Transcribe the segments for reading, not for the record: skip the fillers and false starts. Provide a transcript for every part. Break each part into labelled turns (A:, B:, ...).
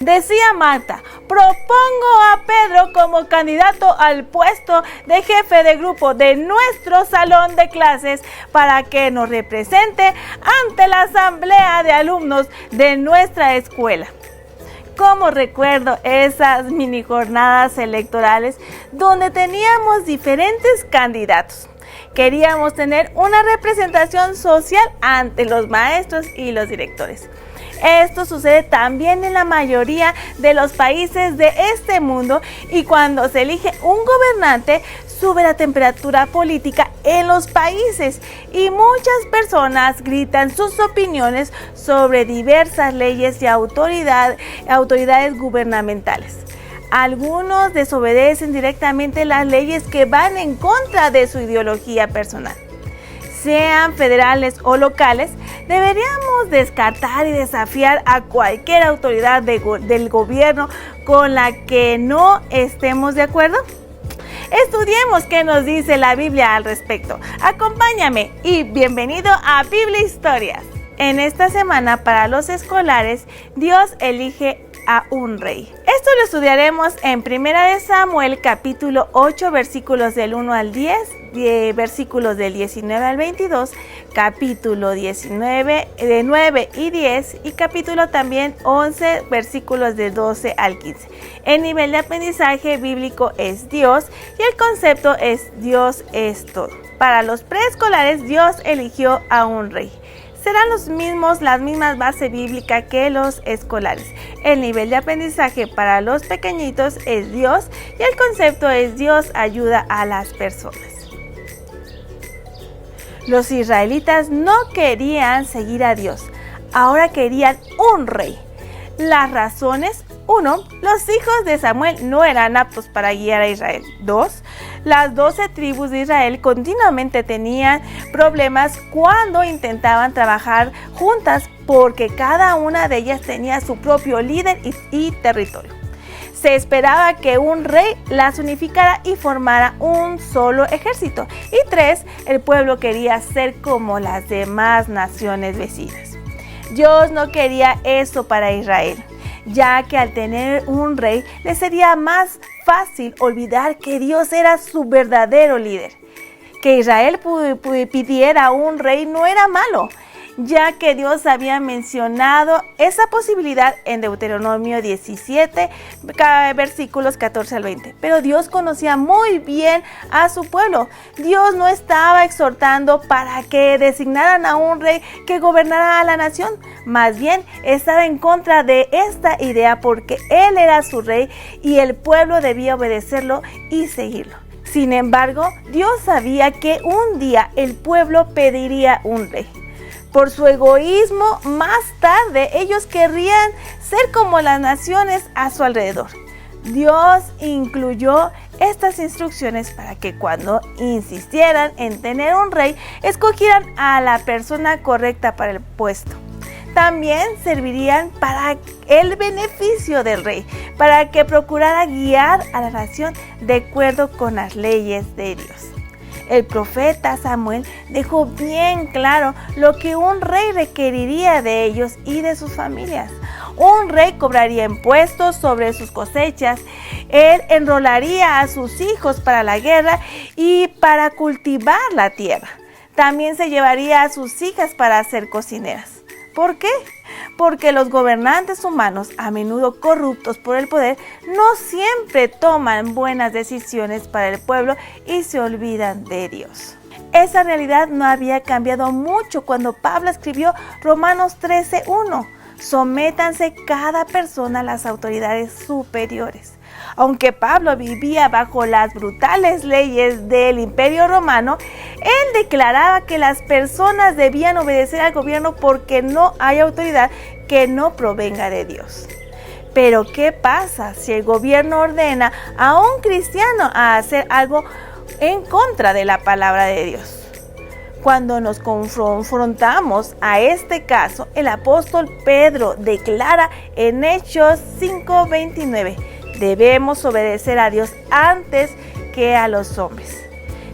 A: Decía Marta: propongo a Pedro como candidato al puesto de jefe de grupo de nuestro salón de clases para que nos represente ante la asamblea de alumnos de nuestra escuela. Como recuerdo esas mini jornadas electorales donde teníamos diferentes candidatos. Queríamos tener una representación social ante los maestros y los directores. Esto sucede también en la mayoría de los países de este mundo, y cuando se elige un gobernante sube la temperatura política en los países y muchas personas gritan sus opiniones sobre diversas leyes y autoridades gubernamentales. Algunos desobedecen directamente las leyes que van en contra de su ideología personal. Sean federales o locales, deberíamos descartar y desafiar a cualquier autoridad del gobierno con la que no estemos de acuerdo. Estudiemos qué nos dice la Biblia al respecto. Acompáñame y bienvenido a Biblia Historias. En esta semana para los escolares, Dios elige a un rey. Esto lo estudiaremos en 1 Samuel capítulo 8 versículos del 1 al 10, versículos del 19 al 22, capítulo 19 de 9 y 10 y capítulo también 11 versículos de 12 al 15. El nivel de aprendizaje bíblico es Dios y el concepto es Dios es todo. Para los preescolares, Dios eligió a un rey. Serán las mismas bases bíblicas que los escolares. El nivel de aprendizaje para los pequeñitos es Dios y el concepto es Dios ayuda a las personas. Los israelitas no querían seguir a Dios, ahora querían un rey. Las razones: 1. Los hijos de Samuel no eran aptos para guiar a Israel. 2. Las 12 tribus de Israel continuamente tenían problemas cuando intentaban trabajar juntas porque cada una de ellas tenía su propio líder y territorio. Se esperaba que un rey las unificara y formara un solo ejército. Y 3. El pueblo quería ser como las demás naciones vecinas. Dios no quería eso para Israel, ya que al tener un rey le sería más fácil olvidar que Dios era su verdadero líder. Que Israel pidiera un rey no era malo, ya que Dios había mencionado esa posibilidad en Deuteronomio 17, versículos 14 al 20. Pero Dios conocía muy bien a su pueblo. Dios no estaba exhortando para que designaran a un rey que gobernara a la nación. Más bien, estaba en contra de esta idea porque Él era su rey y el pueblo debía obedecerlo y seguirlo. Sin embargo, Dios sabía que un día el pueblo pediría un rey. Por su egoísmo, más tarde ellos querrían ser como las naciones a su alrededor. Dios incluyó estas instrucciones para que cuando insistieran en tener un rey, escogieran a la persona correcta para el puesto. También servirían para el beneficio del rey, para que procurara guiar a la nación de acuerdo con las leyes de Dios. El profeta Samuel dejó bien claro lo que un rey requeriría de ellos y de sus familias. Un rey cobraría impuestos sobre sus cosechas, él enrolaría a sus hijos para la guerra y para cultivar la tierra. También se llevaría a sus hijas para ser cocineras. ¿Por qué? Porque los gobernantes humanos, a menudo corruptos por el poder, no siempre toman buenas decisiones para el pueblo y se olvidan de Dios. Esa realidad no había cambiado mucho cuando Pablo escribió Romanos 13:1. Sométanse cada persona a las autoridades superiores. Aunque Pablo vivía bajo las brutales leyes del Imperio Romano, él declaraba que las personas debían obedecer al gobierno porque no hay autoridad que no provenga de Dios. Pero ¿qué pasa si el gobierno ordena a un cristiano a hacer algo en contra de la palabra de Dios? Cuando nos confrontamos a este caso, el apóstol Pedro declara en Hechos 5:29: debemos obedecer a Dios antes que a los hombres.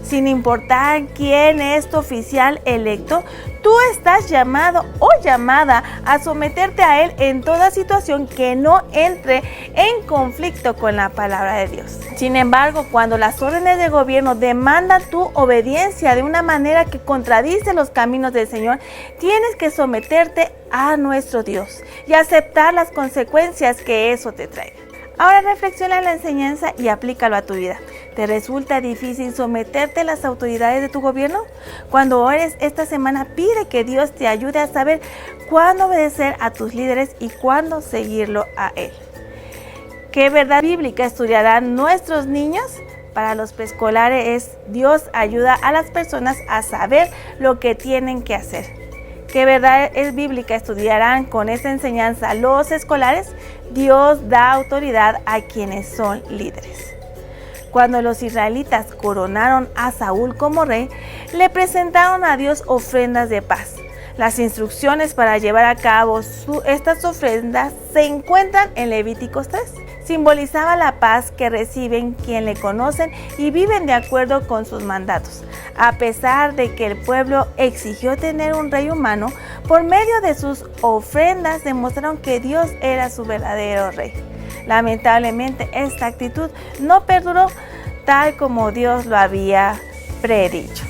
A: Sin importar quién es tu oficial electo, tú estás llamado o llamada a someterte a él en toda situación que no entre en conflicto con la palabra de Dios. Sin embargo, cuando las órdenes de gobierno demandan tu obediencia de una manera que contradice los caminos del Señor, tienes que someterte a nuestro Dios y aceptar las consecuencias que eso te traiga. Ahora reflexiona en la enseñanza y aplícalo a tu vida. ¿Te resulta difícil someterte a las autoridades de tu gobierno? Cuando ores esta semana, pide que Dios te ayude a saber cuándo obedecer a tus líderes y cuándo seguirlo a Él. ¿Qué verdad bíblica estudiarán nuestros niños? Para los preescolares, Dios ayuda a las personas a saber lo que tienen que hacer. ¿Qué verdad bíblica estudiarán con esta enseñanza los escolares? Dios da autoridad a quienes son líderes. Cuando los israelitas coronaron a Saúl como rey, le presentaron a Dios ofrendas de paz. Las instrucciones para llevar a cabo estas ofrendas se encuentran en Levíticos 3. Simbolizaba la paz que reciben quienes le conocen y viven de acuerdo con sus mandatos. A pesar de que el pueblo exigió tener un rey humano, por medio de sus ofrendas demostraron que Dios era su verdadero rey. Lamentablemente, esta actitud no perduró tal como Dios lo había predicho.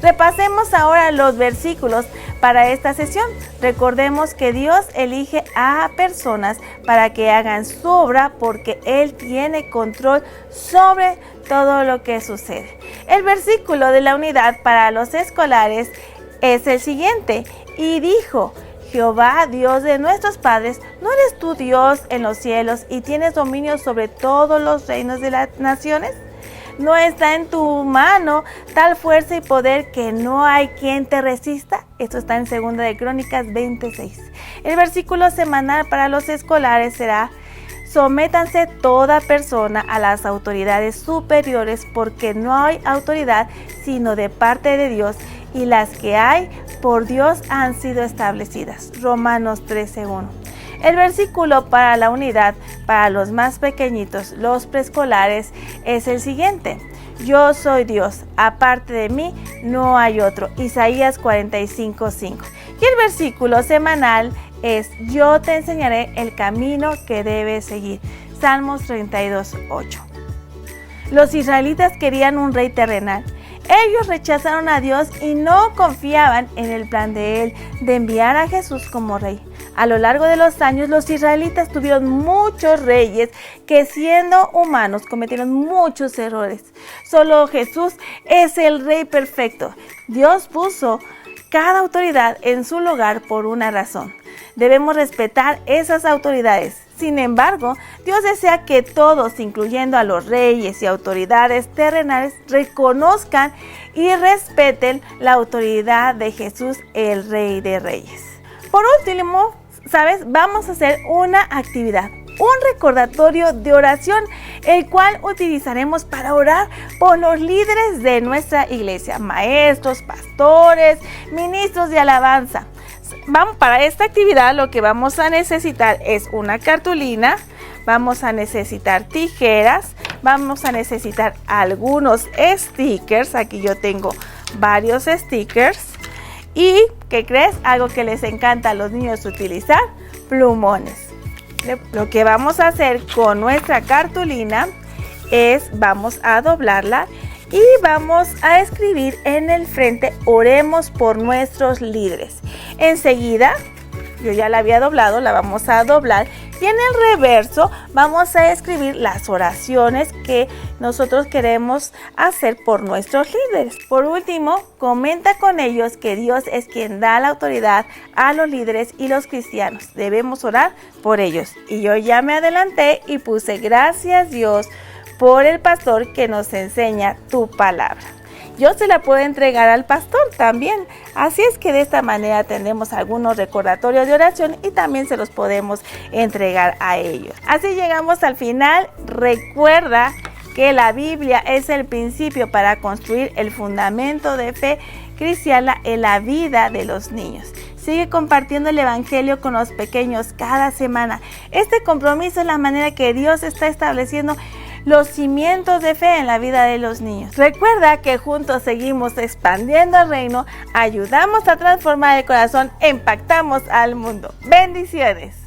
A: Repasemos ahora los versículos para esta sesión. Recordemos que Dios elige a personas para que hagan su obra porque Él tiene control sobre todo lo que sucede. El versículo de la unidad para los escolares es el siguiente. Y dijo: Jehová, Dios de nuestros padres, ¿no eres tú Dios en los cielos y tienes dominio sobre todos los reinos de las naciones? ¿No está en tu mano tal fuerza y poder que no hay quien te resista? Esto está en 2 de Crónicas 26. El versículo semanal para los escolares será: sométanse toda persona a las autoridades superiores, porque no hay autoridad sino de parte de Dios, y las que hay por Dios han sido establecidas. Romanos 13:1. El versículo para la unidad para los más pequeñitos, los preescolares, es el siguiente: yo soy Dios, aparte de mí no hay otro. Isaías 45:5. Y el versículo semanal es: yo te enseñaré el camino que debes seguir. Salmos 32:8. Los israelitas querían un rey terrenal. Ellos rechazaron a Dios y no confiaban en el plan de Él de enviar a Jesús como rey. A lo largo de los años, los israelitas tuvieron muchos reyes que, siendo humanos, cometieron muchos errores. Solo Jesús es el rey perfecto. Dios puso cada autoridad en su lugar por una razón. Debemos respetar esas autoridades. Sin embargo, Dios desea que todos, incluyendo a los reyes y autoridades terrenales, reconozcan y respeten la autoridad de Jesús, el Rey de Reyes. Por último, vamos a hacer una actividad, un recordatorio de oración, el cual utilizaremos para orar por los líderes de nuestra iglesia, maestros, pastores, ministros de alabanza. Para esta actividad lo que vamos a necesitar es una cartulina, vamos a necesitar tijeras, vamos a necesitar algunos stickers. Aquí yo tengo varios stickers. Y, ¿qué crees? Algo que les encanta a los niños utilizar: plumones. Lo que vamos a hacer con nuestra cartulina es, vamos a doblarla y vamos a escribir en el frente: oremos por nuestros líderes. Enseguida, yo ya la había doblado, la vamos a doblar, y en el reverso vamos a escribir las oraciones que nosotros queremos hacer por nuestros líderes. Por último, comenta con ellos que Dios es quien da la autoridad a los líderes y los cristianos debemos orar por ellos. Y yo ya me adelanté y puse: gracias Dios por el pastor que nos enseña tu palabra. Yo se la puedo entregar al pastor también. Así es que de esta manera tendremos algunos recordatorios de oración y también se los podemos entregar a ellos. Así llegamos al final. Recuerda que la Biblia es el principio para construir el fundamento de fe cristiana en la vida de los niños. Sigue compartiendo el evangelio con los pequeños cada semana. Este compromiso es la manera que Dios está estableciendo los cimientos de fe en la vida de los niños. Recuerda que juntos seguimos expandiendo el reino, ayudamos a transformar el corazón, impactamos al mundo. Bendiciones.